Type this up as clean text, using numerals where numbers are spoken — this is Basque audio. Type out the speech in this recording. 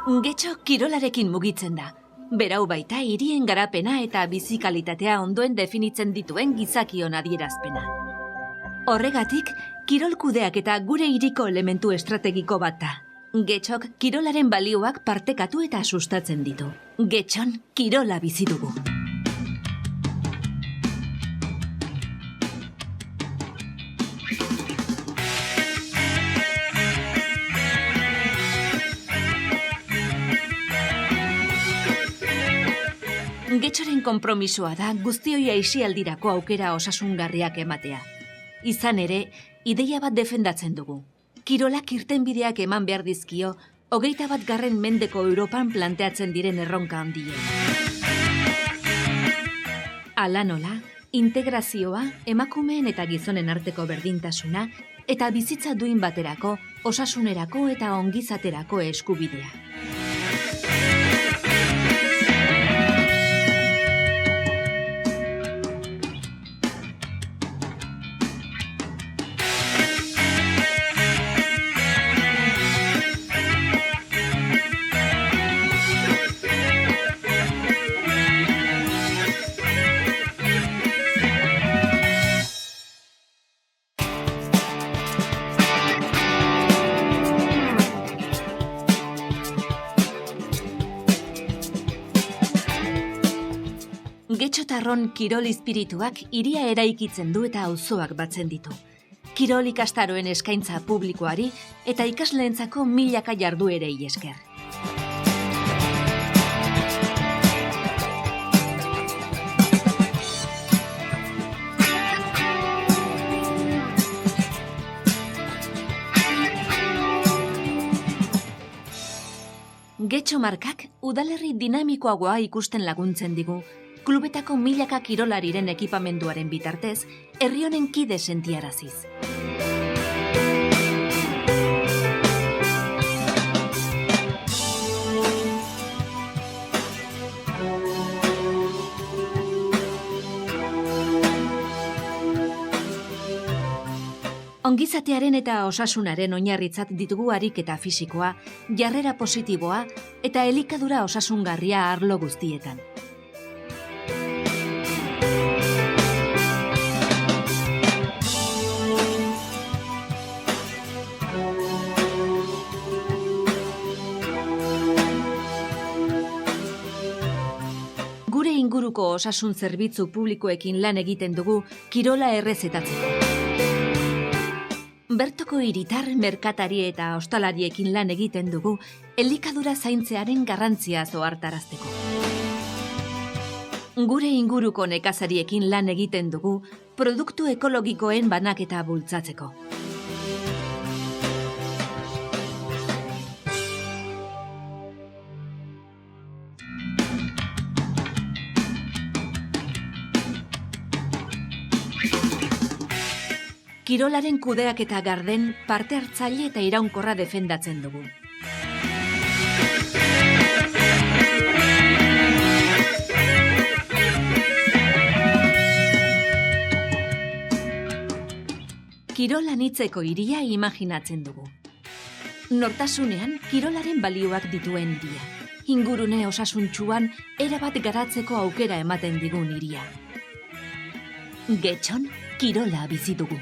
Getxo kirolarekin mugitzen da. Berau baita hirien garapena eta bizikalitatea ondoen definitzen dituen gizakion adierazpena. Horregatik, kirol kudeak eta gure hiriko elementu estrategiko bat da. Getxok kirolaren balioak partekatu eta sustatzen ditu. Getxon kirola bizi dugu. Getxoren konpromisoa da guztioi aisialdirako aukera osasungarriak ematea. Izan ere, ideia bat defendatzen dugu. Kirolak irtenbideak eman behar dizkio, 21. mendeko Europan planteatzen diren erronka handiei. Hala nola, integrazioa, emakumeen eta gizonen arteko berdintasuna, eta bizitza duin baterako, osasunerako eta ongizaterako eskubidea. Getxotarron kirol espirituak hiria eraikitzen du eta auzoak batzen ditu. Kirol ikastaroen eskaintza publikoari eta ikasleentzako milaka jarduerei esker. Getxo markak udalerri dinamikoagoa ikusten laguntzen digu, klubetako milaka kirolariren ekipamenduaren bitartez, herri honen kide sentiaraziz. Ongizatearen eta osasunaren oinarritzat ditugu ariketa fisikoa, jarrera positiboa eta elikadura osasungarria arlo guztietan. Gure inguruko osasun zerbitzu publikoekin lan egiten dugu kirola errezetatzeko. Bertoko hiritar, merkatari eta ostalariekin lan egiten dugu elikadura zaintzearen garrantzia ohartarazteko. Gure inguruko nekazariekin lan egiten dugu produktu ekologikoen banaketa bultzatzeko. Kirolaren kudeak eta garden parte hartzaile eta iraunkorra defendatzen dugu. Kirol anitzeko hiria imaginatzen dugu. Nortasunean, kirolaren balioak dituen hiria. Ingurune osasuntsuan erabat garatzeko aukera ematen digun hiria. Getxon, kirola bizi dugu.